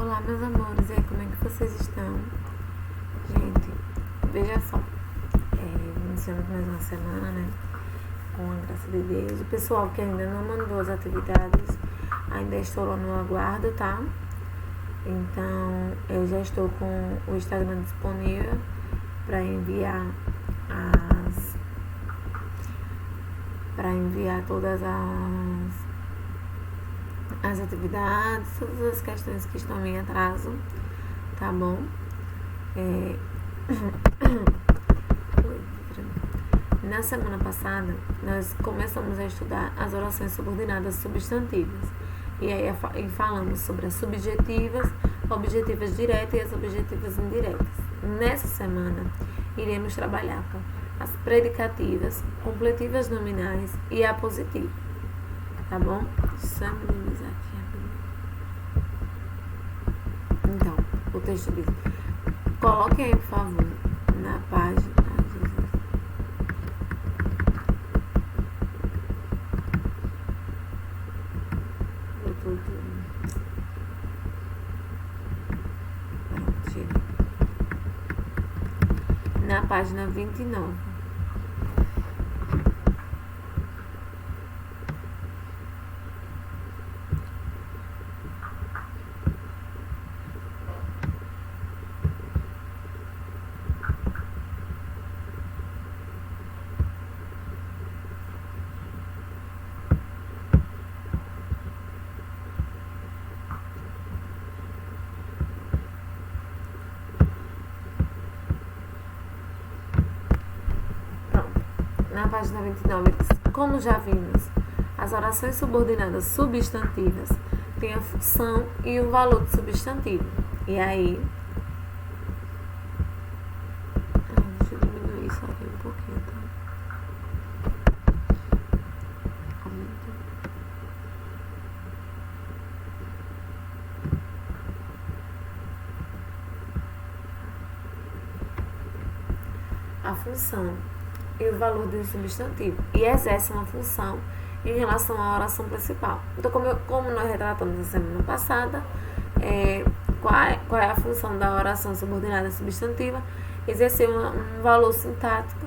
Olá, meus amores, e aí, como é que vocês estão? Gente, veja só, iniciamos mais uma semana, né? Com a graça de Deus. O pessoal que ainda não mandou as atividades, ainda estou lá no aguardo, tá? Então, eu já estou com o Instagram disponível para enviar todas as atividades, todas as questões que estão em atraso, tá bom? Na semana passada, nós começamos a estudar as orações subordinadas substantivas. E aí falamos sobre as subjetivas, objetivas diretas e as objetivas indiretas. Nessa semana, iremos trabalhar com as predicativas, completivas nominais e apositiva. Tá bom? Só minimizar aqui rapidinho. Então, o texto diz: coloque aí, por favor, na página. Na página 29. Na página 29, como já vimos, as orações subordinadas substantivas têm a função e o valor do substantivo. E aí, deixa eu diminuir isso aqui um pouquinho, tá? A função e o valor do substantivo, e exerce uma função em relação à oração principal. Então, como nós retratamos na semana passada, qual é a função da oração subordinada substantiva? Exercer um valor sintático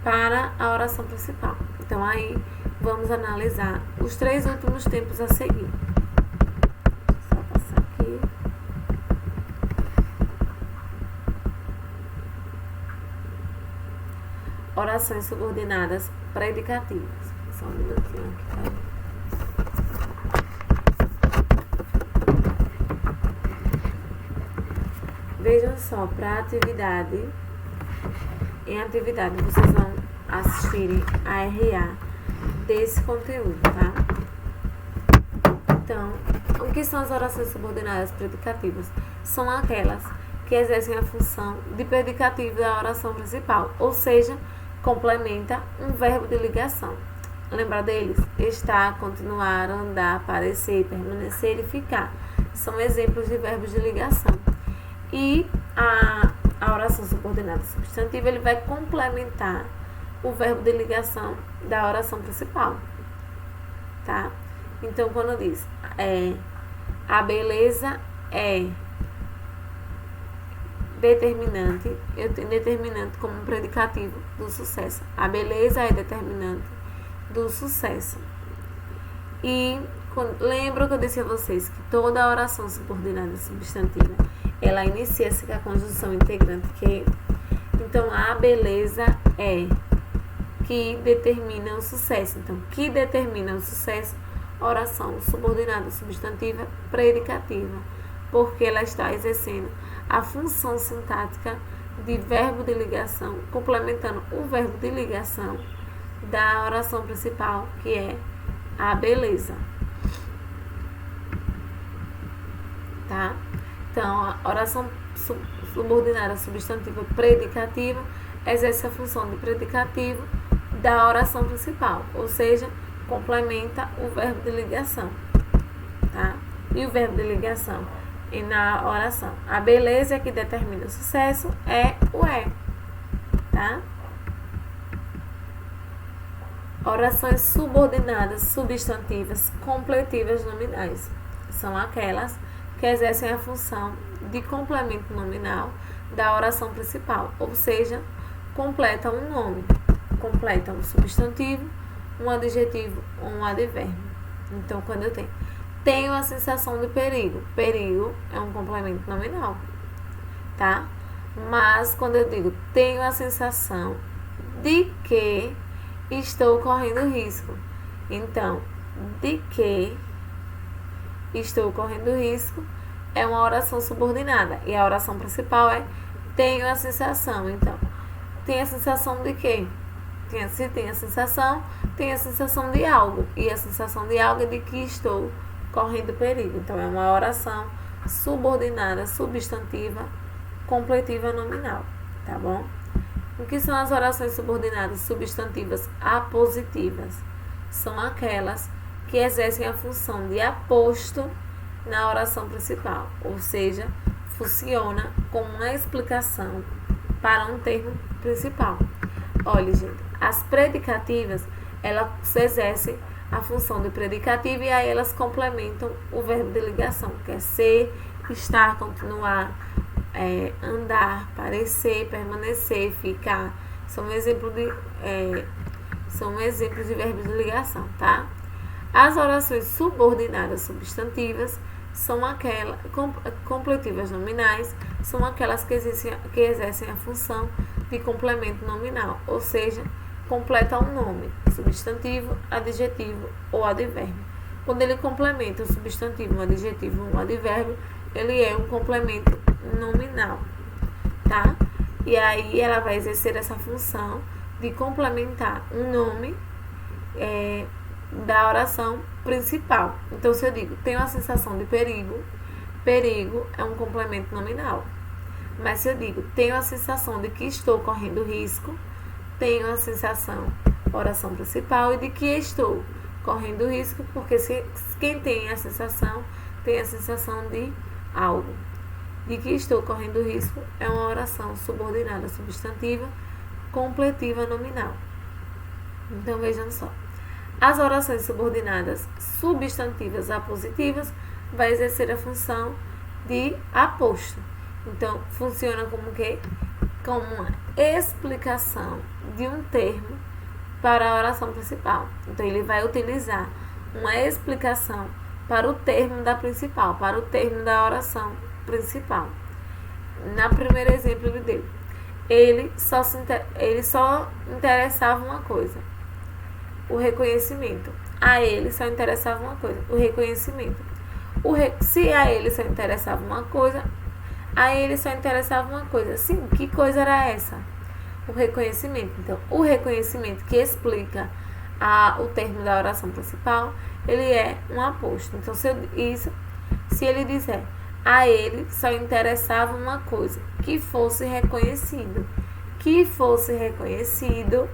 para a oração principal. Então, aí vamos analisar os 3 últimos tempos a seguir. Só passar aqui. Orações subordinadas predicativas. Só um minutinho aqui, tá? Vejam só, para atividade, em atividade vocês vão assistirem a RA desse conteúdo, tá? Então, o que são as orações subordinadas predicativas? São aquelas que exercem a função de predicativo da oração principal, ou seja, complementa um verbo de ligação. Lembra deles? Estar, continuar, andar, parecer, permanecer e ficar. São exemplos de verbos de ligação. E a oração subordinada substantiva, ele vai complementar o verbo de ligação da oração principal. Tá? Então, quando diz a beleza é determinante, eu tenho determinante como um predicativo do sucesso. A beleza é determinante do sucesso. E lembro que eu disse a vocês que toda oração subordinada substantiva, ela inicia-se com a conjunção integrante que. Então, a beleza é que determina o sucesso. Então, que determina o sucesso? Oração subordinada substantiva predicativa, porque ela está exercendo a função sintática de verbo de ligação, complementando o verbo de ligação da oração principal, que é a beleza. Tá? Então, a oração subordinada substantiva predicativa exerce a função de predicativo da oração principal, ou seja, complementa o verbo de ligação. Tá? E o verbo de ligação e na oração, a beleza que determina o sucesso é o tá? Orações subordinadas substantivas completivas nominais são aquelas que exercem a função de complemento nominal da oração principal, ou seja, completam um nome, completam um substantivo, um adjetivo ou um advérbio. Então, quando eu tenho a sensação de perigo, perigo é um complemento nominal, tá? Mas quando eu digo tenho a sensação de que estou correndo risco, então, de que estou correndo risco é uma oração subordinada. E a oração principal é tenho a sensação. Então, tem a sensação de quê? Se tem a sensação de algo. E a sensação de algo é de que estou correndo perigo. Então, é uma oração subordinada, substantiva, completiva nominal. Tá bom? O que são as orações subordinadas substantivas apositivas? São aquelas que exercem a função de aposto na oração principal, ou seja, funciona como uma explicação para um termo principal. Olha, gente, as predicativas, elas exercem a função de predicativo e aí elas complementam o verbo de ligação, que é ser, estar, continuar, andar, parecer, permanecer, ficar. São exemplos de verbos de ligação, tá? As orações subordinadas substantivas são aquelas completivas nominais, são aquelas que exercem a função de complemento nominal, ou seja, completa um nome, substantivo, adjetivo ou advérbio. Quando ele complementa um substantivo, um adjetivo ou um advérbio, ele é um complemento nominal, tá? E aí ela vai exercer essa função de complementar um nome da oração principal. Então, se eu digo, tenho a sensação de perigo, perigo é um complemento nominal. Mas se eu digo, tenho a sensação de que estou correndo risco, tenho a sensação, oração principal, e de que estou correndo risco, porque quem tem a sensação de algo. De que estou correndo risco é uma oração subordinada substantiva, completiva nominal. Então, vejam só. As orações subordinadas substantivas apositivas vai exercer a função de aposto. Então, funciona como quê? Como uma explicação de um termo para a oração principal. Então, ele vai utilizar uma explicação para o termo da principal, para o termo da oração principal. Na primeiro exemplo, ele deu. Ele só interessava uma coisa, o reconhecimento. A ele só interessava uma coisa, o reconhecimento. Se a ele só interessava uma coisa, a ele só interessava uma coisa. Sim, que coisa era essa? O reconhecimento. Então, o reconhecimento que explica o termo da oração principal, ele é um aposto. Então, se ele disser, a ele só interessava uma coisa, que fosse reconhecido. Que fosse reconhecido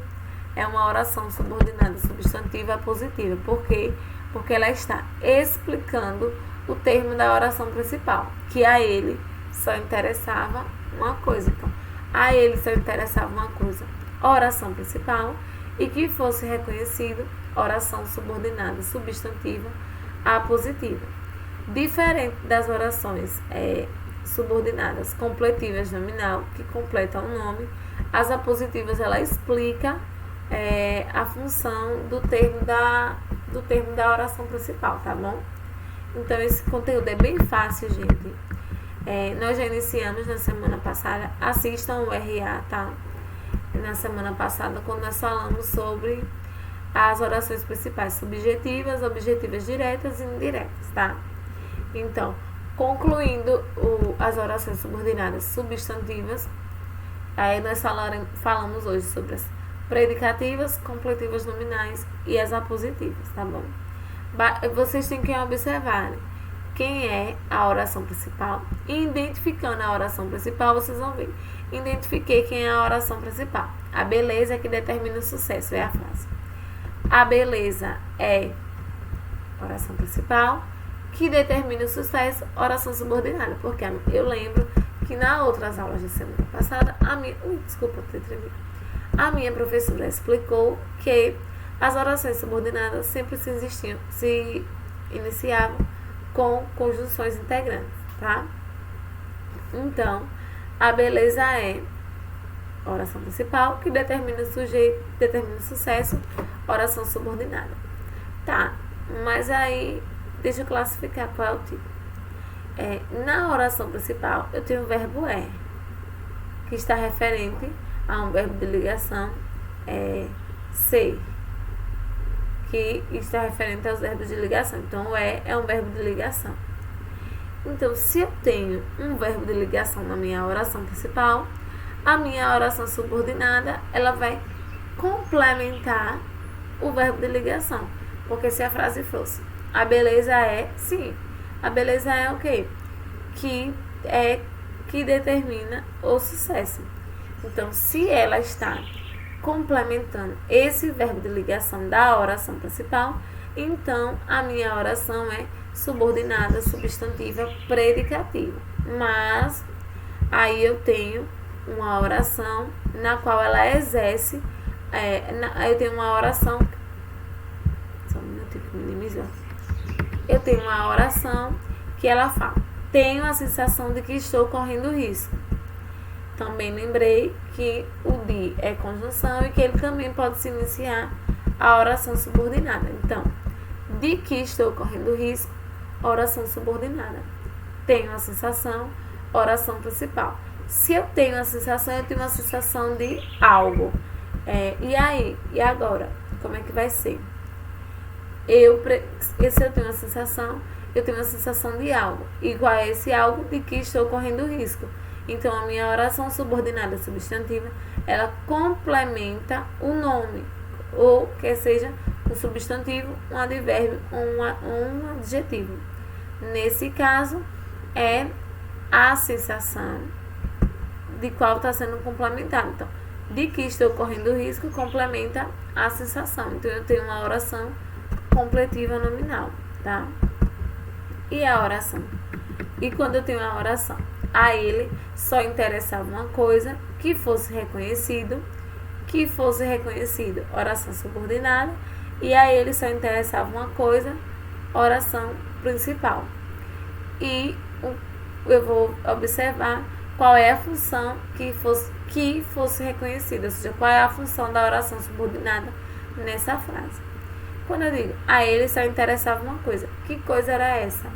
é uma oração subordinada substantiva positiva. Por quê? Porque ela está explicando o termo da oração principal, que a ele só interessava uma coisa. Então, a ele só interessava uma coisa, oração principal, e que fosse reconhecido, oração subordinada substantiva apositiva. Diferente das orações subordinadas completivas nominal, que completam o nome, as apositivas ela explica a função do termo da oração principal, tá bom? Então, esse conteúdo é bem fácil, gente. Nós já iniciamos na semana passada, assistam o RA, tá? Na semana passada, quando nós falamos sobre as orações principais subjetivas, objetivas diretas e indiretas, tá? Então, concluindo as orações subordinadas substantivas, aí nós falamos hoje sobre as predicativas, completivas nominais e as apositivas, tá bom? Vocês têm que observar quem é a oração principal. E identificando a oração principal, vocês vão ver. Identifiquei quem é a oração principal. A beleza é que determina o sucesso, é a frase. A beleza é oração principal, que determina o sucesso, oração subordinada. Porque eu lembro que nas outras aulas da semana passada, a minha professora explicou que as orações subordinadas sempre se iniciavam com conjunções integrantes, tá? Então, a beleza é oração principal, que determina o sujeito, determina o sucesso, oração subordinada. Tá, mas aí, deixa eu classificar qual é o tipo. Na oração principal, eu tenho o verbo é, que está referente a um verbo de ligação, ser, que está referente aos verbos de ligação. Então, o é um verbo de ligação. Então, se eu tenho um verbo de ligação na minha oração principal, a minha oração subordinada, ela vai complementar o verbo de ligação. Porque se a frase fosse, a beleza é, sim, a beleza é o quê? Que determina o sucesso. Então, se ela está complementando esse verbo de ligação da oração principal, então a minha oração é subordinada, substantiva, predicativa. Mas aí eu tenho uma oração na qual ela exerce, eu tenho uma oração, só um minutinho que minimizar. Eu tenho uma oração que ela fala, tenho a sensação de que estou correndo risco. Também lembrei que o de é conjunção e que ele também pode se iniciar a oração subordinada. Então, de que estou correndo risco, oração subordinada. Tenho a sensação, oração principal. Se eu tenho a sensação, eu tenho uma sensação de algo. E aí? E agora? Como é que vai ser? Se eu tenho uma sensação, eu tenho uma sensação de algo. E qual é esse algo? De que estou correndo risco. Então, a minha oração subordinada substantiva, ela complementa o nome. Ou que seja um substantivo, um advérbio ou um adjetivo. Nesse caso, é a sensação de qual está sendo complementado. Então, de que estou correndo risco complementa a sensação. Então, eu tenho uma oração completiva nominal, tá? E a oração? E quando eu tenho a oração? A ele só interessava uma coisa, que fosse reconhecido, oração subordinada, e a ele só interessava uma coisa, oração principal. E eu vou observar qual é a função que fosse reconhecida, ou seja, qual é a função da oração subordinada nessa frase. Quando eu digo, a ele só interessava uma coisa, que coisa era essa?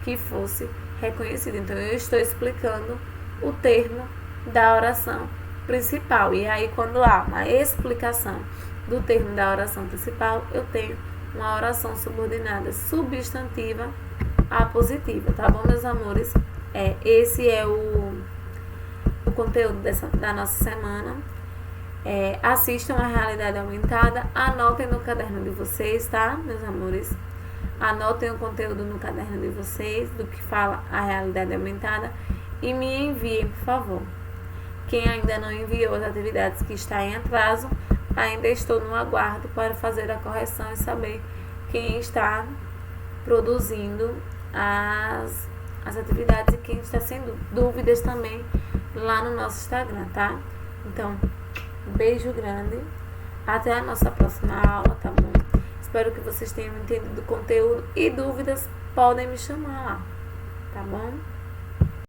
Que fosse reconhecida. Então, eu estou explicando o termo da oração principal. E aí, quando há uma explicação do termo da oração principal, eu tenho uma oração subordinada substantiva a positiva, tá bom, meus amores? Esse é o conteúdo da nossa semana. Assistam a realidade aumentada, anotem no caderno de vocês, tá, meus amores? Anotem o conteúdo no caderno de vocês, do que fala a realidade aumentada, e me enviem, por favor. Quem ainda não enviou as atividades que está em atraso, ainda estou no aguardo para fazer a correção e saber quem está produzindo as atividades e quem está sem dúvidas também lá no nosso Instagram, tá? Então, um beijo grande. Até a nossa próxima aula, tá bom? Espero que vocês tenham entendido o conteúdo e dúvidas podem me chamar lá, tá bom?